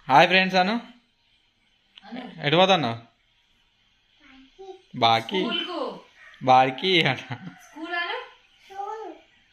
Hi friends అను ఎటు పోతున్నావు? బాకి బాడికి అట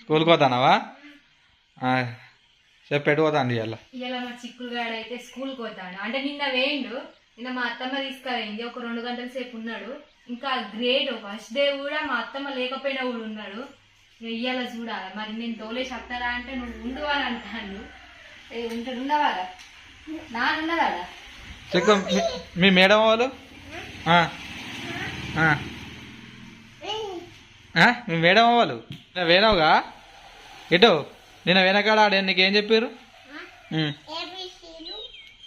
స్కూల్కి పోతున్నావా? చెప్పు ఎటు పోతాండి ఇలా? ఇలా మా చిక్కుడుగాడు అయితే స్కూల్కి పోతాడు. అంటే నిన్న వేయండు, నిన్న మా అత్తమ్మ తీసుకుపోయింది. ఒక 2 గంటల సేపు ఉన్నాడు. ఇంకా గ్రేట్ ఫస్ట్ డే కూడా మా అత్తమ్మ లేకపోయినా కూడా ఉన్నాడు. ఇయ్యాల చూడాలి మరి. నేను తోలేసి వస్తారా అంటే నువ్వు ఉండు అని అంటాను. ఉంటాడు ఉండవాడా? నానున్నదాడా? చెక్కు మీ మేడం వాళ్ళు మీ మేడం వాళ్ళు వేణవుగా ఎటు నిన్న వెనకాడ ఆడే నీకేం చెప్పారు?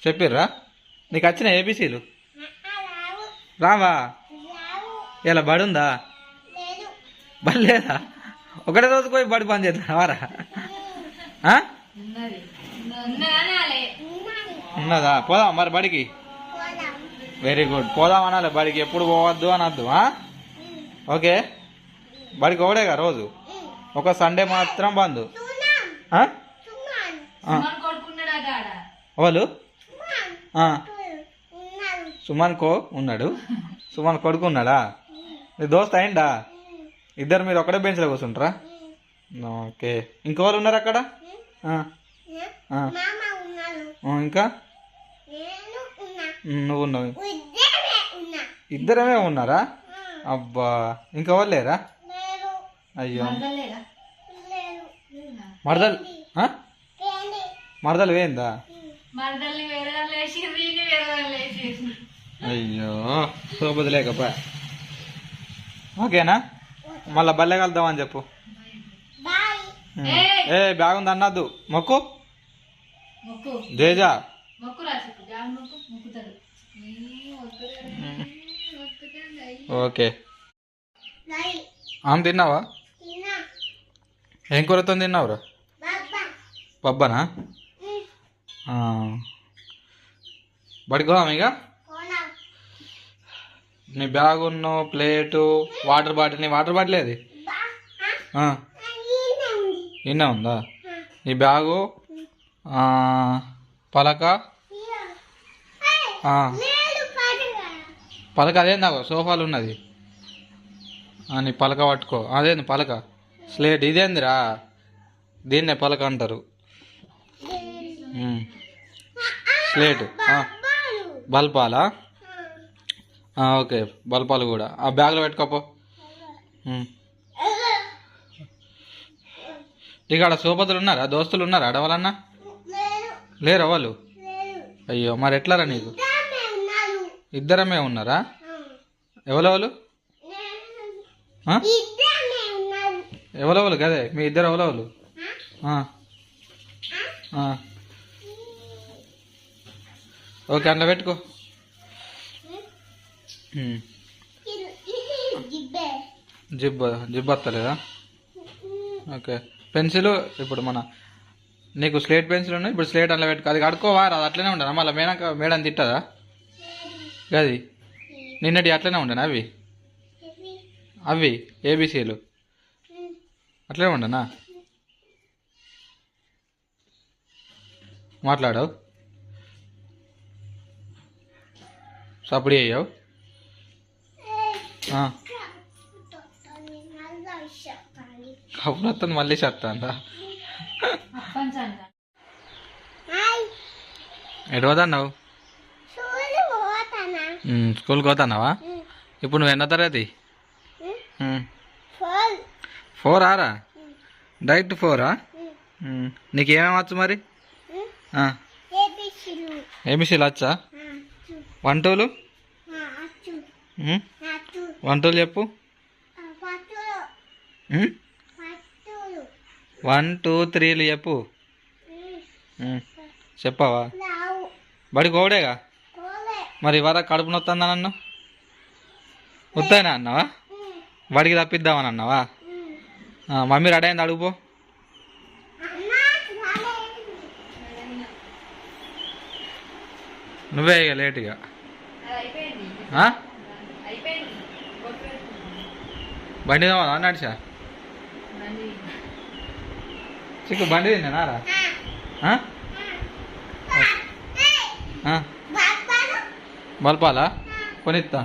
చెప్పిర్రా? నీకు వచ్చిన ఏబీసీలు రావా? ఇలా బడి ఉందా? బడి లేదా? ఒకటే రోజు పోయి బడి పని చేస్తావారా? ఉన్నదా? పోదాం మరి బడికి. వెరీ గుడ్, పోదాం అనాలి బడికి. ఎప్పుడు పోవద్దు అనద్దు. ఓకే, బడికి ఒకడేగా రోజు, ఒక సండే మాత్రం బంద్. వాళ్ళు సుమన్ కో ఉన్నాడు. సుమన్ కొడుకు ఉన్నాడా? నీ దోస్త్ అయిందా? ఇద్దరు మీరు ఒకటే బెంచ్లో కూర్చుంటారా? ఓకే, ఇంకెవరు ఉన్నారు అక్కడ? ఇంకా నువ్వు ఉన్నావు. ఇద్దరమే ఉన్నారా? అబ్బా, ఇంకెవరు లేరా? అయ్యో, మరదలు మరదలు వేయిందా? అయ్యో, సోపది లేకపో. ఓకేనా? మళ్ళా బల్లె కలుద్దామని చెప్పు. ఏ బ్యాగ్ ఉంది అన్నద్దు. మొక్కు జేజా. ఓకే, ఆమె తిన్నావా? ఏం కూరతో తిన్నావురా? పబ్బనా? పడుకోవాం ఇక. నీ బ్యాగ్ ఉన్న ప్లేటు, వాటర్ బాటిల్. నీ వాటర్ బాటిల్ ఏది? ఇన్నా ఉందా? నీ బ్యాగు, పలక. పలక అదేందా సోఫాలు ఉన్నది. నీ పలక పట్టుకో. అదేంది పలక? స్లేట్. ఇదేందిరా? దీన్నే పలక అంటారు. స్లేటు. బల్పాలా? ఓకే, బల్పాలు కూడా ఆ బ్యాగ్లో పెట్టుకోపో. ఇక్కడ సోపతులు ఉన్నారా? దోస్తులు ఉన్నారా? అడవాలన్నా లేరా వాళ్ళు? అయ్యో, మరి ఎట్లారా నీకు? ఇద్దరమే ఉన్నారా? ఎవరెవరు? ఎవరెవరు కదే మీ ఇద్దరు? ఎవరెవరు? ఓకే, అందులో పెట్టుకో. జిబ్ వస్తలేదా? Okay, pencil. ఇప్పుడు నీకు స్లేట్ పెన్సిల్ ఉన్నాయి. ఇప్పుడు స్లేట్ అందులో పెట్టుకో. అది కడుక్కోవా? అది అట్లనే ఉండదా? మళ్ళీ మేడం తిట్టదా? అది నిన్నటి అట్లనే ఉండనా? అవి ఏబీసీలు అట్లనే ఉండనా? మాట్లాడావు, సప్పుడు అయ్యావు. కబుర్ వస్తుంది మళ్ళీ చెప్తా. ఎటు పోతున్నావు? స్కూల్కి పోతున్నావా? ఇప్పుడు నువ్వు ఎన్నో తరగతి? 4 ఆరా? డైరెక్ట్ 4ఆ? నీకేమేమి వచ్చు మరి? ఏబీసీలు వచ్చా? 1 2లు 1 2లు చెప్పు. 1 2 3లు చెప్పు. చెప్పావా? బడికి ఓడేగా. మరి ఇవాళ కడుపు నొత్తుందా నన్ను? వస్తాయినా అన్నావా? బడికి తప్పిద్దామని అన్నావా? మమ్మీ రెడీ అయింది, అడుగుపో. నువ్వే ఇక లేటుగా. బండి కావాలా నడిచా? చిక్కు బండి తిన్నారా? ఆ? బల్పాలా కొనిస్తా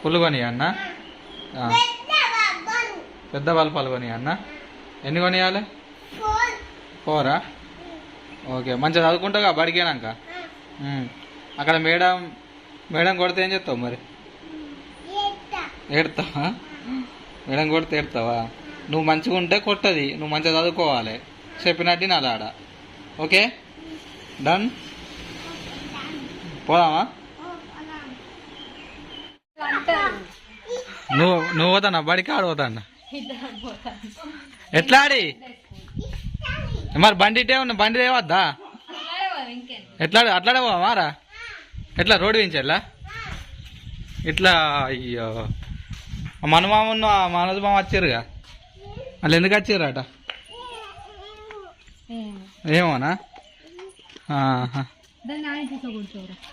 పుల్లు కొని అన్న పెద్ద బల్పాలు కొని అన్న ఎన్ని కొనియాలి 4 ఓకే మంచిగా చదువుకుంటావుగా బడికేనాక అక్కడ మేడం కొడితే ఏం చెప్తావు మరి ఏడతావా మేడం కొడితే ఏడతావా నువ్వు మంచిగా ఉంటే కొట్టది నువ్వు మంచిగా చదువుకోవాలి చెప్పినట్టు నాది ఆడ ఓకే డన్ పోదామా నువ్వు పోతానా బడికి ఆడ పోతానా ఎట్లా ఆడి మరి బండి ఇటే ఉన్నా బండి తేవద్దా ఎట్లా అట్లాడే పోవామారా ఎట్లా రోడ్డు పెంచాలా ఇట్లా అయ్యో మనమామ మనోజ్ మామ వచ్చారుగా వాళ్ళు ఎందుకు వచ్చారు అట ఏమోనా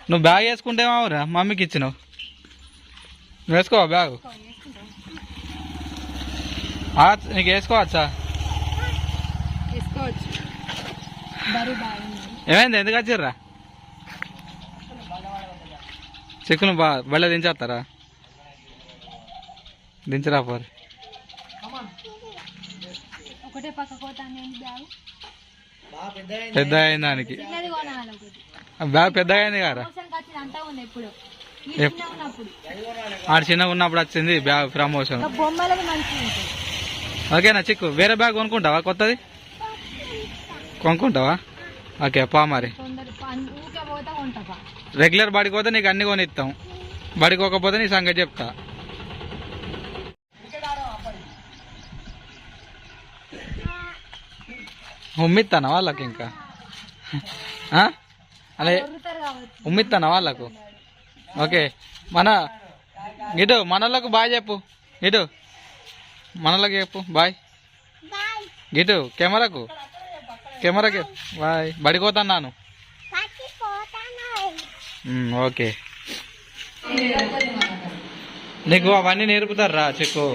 నువ్వు బ్యాగ్ వేసుకుంటేమావురా మమ్మీకి ఇచ్చినావు నువ్వు వేసుకోవా బ్యాగు నీకు వేసుకోవచ్చా ఏమైంది ఎందుకు వచ్చిర్రా చిక్కును బళ్ళ దించేస్తారా దించరా పోరు పెద్ద అయింది దానికి బ్యాగ్ పెద్దగా అయింది కదా ఆడ చిన్నగా ఉన్నప్పుడు వచ్చింది బ్యాగ్ ప్రమోషన్ ఓకేనా చిక్కు వేరే బ్యాగ్ కొనుక్కుంటావా కొత్తది కొనుక్కుంటావా ఓకే పా మరి రెగ్యులర్ బడికి పోతే నీకు అన్ని కొనిస్తాం బడికి పోకపోతే నీ సంగతి చెప్తా ఉమ్మిస్తానా వాళ్ళకి ఇంకా అలా ఉమ్మిస్తానా వాళ్ళకు ఓకే ఇటు మనోళ్ళకు బాయ్ చెప్పు ఇటు మనోళ్ళకి చెప్పు బాయ్ ఇటు కెమెరాకి బాయ్ బడిపోతున్నాను ఓకే నీకు అవన్నీ నేర్పుతారా చిక్కు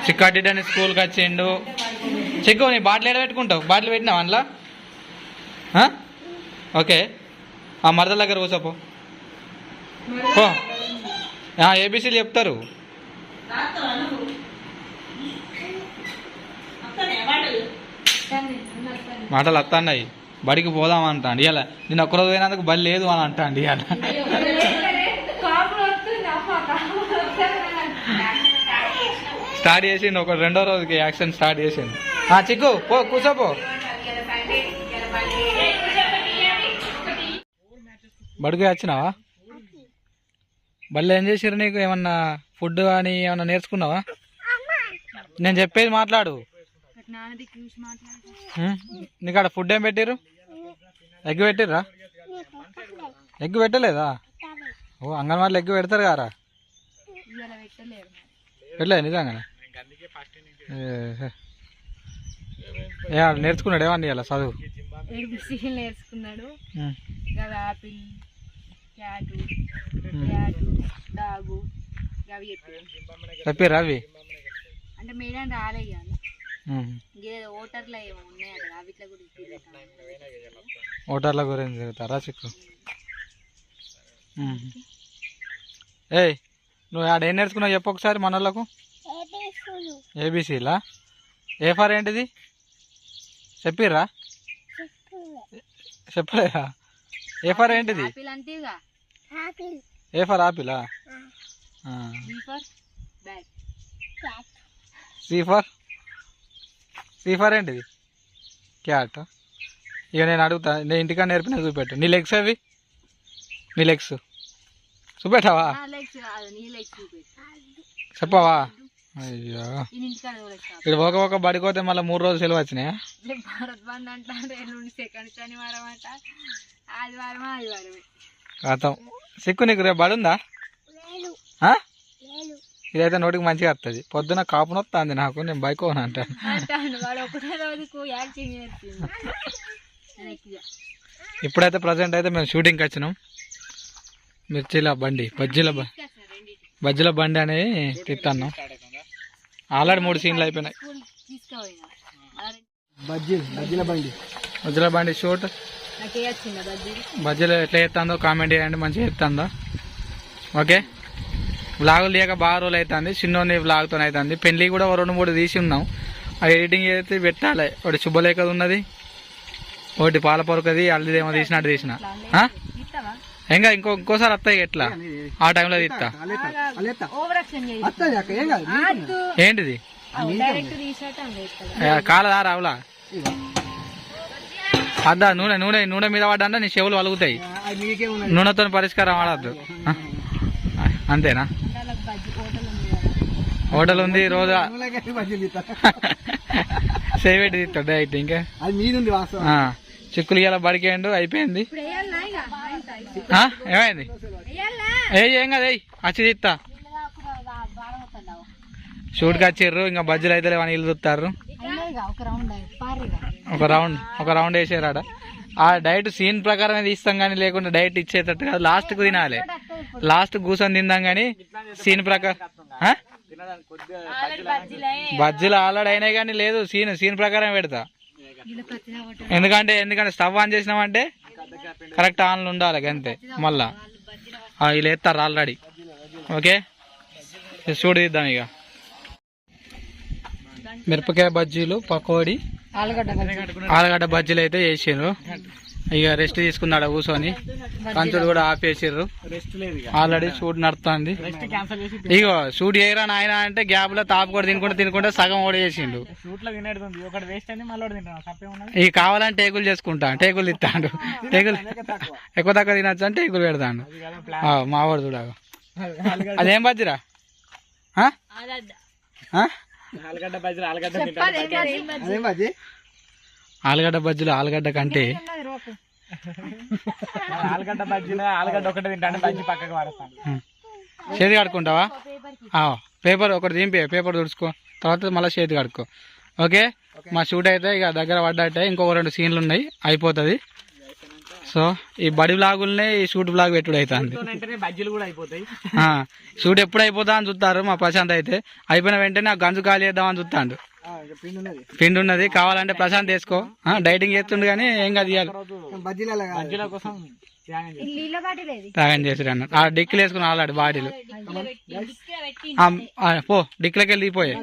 చిక్కడ్డని స్కూల్కి వచ్చిండు చిక్కు నీ బాటిల్ ఏడ పెట్టుకుంటావు బాటిల్ పెట్టినావు అందులో ఓకే ఆ మరదల దగ్గర కూర్చోపో ఏబీసీలు చెప్తారు మాటలు వస్తాయి బడికి పోదామంటా అండి ఇలా నేను ఒక్కరోజు పోయినందుకు బడి లేదు అని అంటా అండి ఇలా స్టార్ట్ చేసిండు ఒక 2వ రోజుకి యాక్షన్ స్టార్ట్ చేసిండు చిక్కు పో కూర్చోపో బడికి వచ్చినావా బళ్ళు ఏం చేసిర్రు నీకు ఏమన్నా ఫుడ్ కానీ ఏమన్నా నేర్చుకున్నావా నేను చెప్పేది మాట్లాడు నీకు ఆడ ఫుడ్ ఏం పెట్టిర్రు ఎగ్ పెట్టిర్రా ఎగ్ పెట్టలేదా ఓ అంగన్వాడీలో ఎగ్ పెడతారు కారా పెట్టలేదు నిజంగానే నేర్చుకున్నాడు ఏమన్నా ఇలా చదువు నేర్చుకున్నాడు చెప్పారు అవి అంటే మేడం రాలే ఓటర్లో ఏమో ఉన్నాయి అవిట్ల గురించి ఓటర్ల గురించి తిరుగుతారా చిక్కు ఏయ్ నువ్వు ఆడ ఏం నేర్చుకున్నావు చెప్పు ఒకసారి మన వాళ్ళకు ఏబీసీలా ఏ ఫర్ ఏంటిది చెప్పిర్రా చెప్పలేదా ఏ ఫర్ ఏంటిది ఏ ఫర్ ఆపిలా సి ఫర్ ఏంటిది క్యాట్ ఇక నేను అడుగుతా నేను ఇంటికాడ నేర్పిన చూపెట్టు నీ లెగ్స్ అవి నీ లెగ్స్ చూపెట్టావా చెప్పవా అయ్యో ఇక్కడ ఒక బడిపోతే మళ్ళీ 3 రోజులు సెలవు వచ్చినాయా కాతం సిక్కు నీకు రేపు బడి ఉందా ఇదైతే నోటికి మంచిగా వస్తుంది పొద్దున కాపు నొస్తుంది నాకు నేను బైక్ పోను అంటాను ఇప్పుడైతే ప్రజెంట్ అయితే మేము షూటింగ్కి వచ్చినాం మిర్చిల బండి బజ్జీల బండి అనేది తిన్నాం ఆల్రెడీ 3 సీన్లు అయిపోయినాయి బజ్జీల బండి వజ్ర బండి షూట్ నాకే వచ్చిందా బజ్జీ బజ్జీలు ఎట్లా చేస్తుందో కామెంట్ చేయండి, మంచిగా చేస్తుందో. ఓకే, వ్లాగులు లేక బాగా రోజులు అవుతుంది, చిన్నోని వ్లాగ్తో అవుతుంది. పెళ్లి కూడా 2-3 తీసి ఉన్నాం, అది ఎడిటింగ్ చేస్తే పెట్టాలి. ఒకటి శుభలేఖది ఉన్నది, ఒకటి పాల పొరకది, అల్లిదేమో తీసినట్టు తీసిన. ఇంకా ఇంకోసారి వస్తాయి ఎట్లా ఆ టైంలో తీస్తా. ఏంటిది కాలదా రావులా అద్దా నూనె నూనె నూనె మీద పడ్డా నీ చెవులు వలుగుతాయి. నూనెతో పరిష్కారం వాడద్దు, అంతేనా? హోటల్ ఉంది రోజు సేవేటి తీస్తాడు డైరెక్ట్. ఇంకా చిక్కులు ఇలా బడికేయండు అయిపోయింది. ఏమైంది? ఏం కదా వచ్చి తీస్తా. షూట్కి వచ్చిర్రు, ఇంకా బజ్జీలు అయితే లేవని ఇల్లు చూస్తారు. ఒక రౌండ్ వేసారాడ. ఆ డైట్ సీన్ ప్రకారమే తీస్తాం కానీ లేకుండా డైట్ ఇచ్చేటట్టు కాదు. లాస్ట్కు తినాలి, లాస్ట్ కూర్చొని తిందాం కానీ సీన్ ప్రకారం. బజ్జీలు ఆల్రెడీ అయినాయి కానీ లేదు, సీన్ ప్రకారం పెడతా. ఎందుకంటే స్టవ్ ఆన్ చేసినామంటే కరెక్ట్ ఆన్లో ఉండాలి అంతే. మళ్ళా వీళ్ళు ఎత్తారు ఆల్రెడీ. ఓకే, చూడు తీద్దాం. ఇక మిరపకాయ బజ్జీలు, పకోడీ, ఆలుగడ్డ బజ్జీలు అయితే వేసారు. ఇక రెస్ట్ తీసుకున్నాడు కూర్చొని. కంచుడు కూడా ఆపేసారు, ఆల్రెడీ షూట్ నడుస్తుంది. ఇగో షూట్ చేయరా నాయన అంటే గ్యాప్ లో తాపు కూడా తినుకుంటే సగం ఓడి చేసిండు. ఇక కావాలని టేకులు చేసుకుంటా, టేకులు తిట్టాడు. టేకులు ఎక్కువ తక్కువ తినచ్చు అని టేకులు పెడతాడు మావాడు చూడ. అదేం బజ్జీరా? ఆలుగడ్డ బజ్జీలు ఆలుగడ్డ కంటే ఆలుగడ్డ బజ్జీలు ఆలుగడ్డ ఒకటి తింటాను, బజ్జీ పక్కకు వాడతాను. చేతి కడుక్కుంటావా? పేపర్ ఒకటి దింపి పేపర్ తుడుచుకో, తర్వాత మళ్ళీ చేతి కడుక్కో. ఓకే, మా షూట్ అయితే ఇక దగ్గర పడ్డట్టే. ఇంకొక 2 సీన్లు ఉన్నాయి, అయిపోతుంది. సో ఈ బడి బ్లాగుల్ని ఈ షూట్ బ్లాగ్ పెట్టుడు అవుతుంది. షూట్ ఎప్పుడు అయిపోతా అని చూస్తారు మా ప్రశాంత్ అయితే. అయిపోయిన వెంటనే ఆ గంజు ఖాళీ చేద్దామని చూస్తాడు. పిండి ఉన్నది కావాలంటే ప్రశాంత్ వేసుకో, డైటింగ్ చేస్తుండు కానీ ఏం కాదు ఇవ్వాలి. తాగని చేసాడు అన్న. ఆ డిక్కులు వేసుకుని ఆలాడు బాడీలు. పో డిక్కులకి వెళ్ళి దిగిపోయే,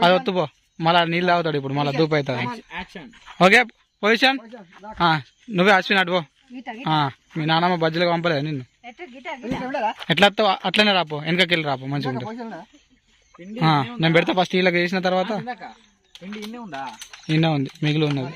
అది వత్తు పో. మళ్ళీ నీళ్ళు తాగుతాడు ఇప్పుడు, మళ్ళీ దూపు అవుతుంది. ఓకే, పొజిషన్ నువ్వే అశ్విన్ అటు పో. మీ నాన్నమ్మ బజ్జీలకు పంపలేదు నిన్ను. ఎట్లా అట్లనే రాపో, వెనకకి వెళ్ళి రాపో, మంచిగా ఉంటుంది. నేను పెడతా ఫస్ట్ వీళ్ళకి వేసిన తర్వాత. ఇన్నే ఉంది, మిగిలి ఉన్నది.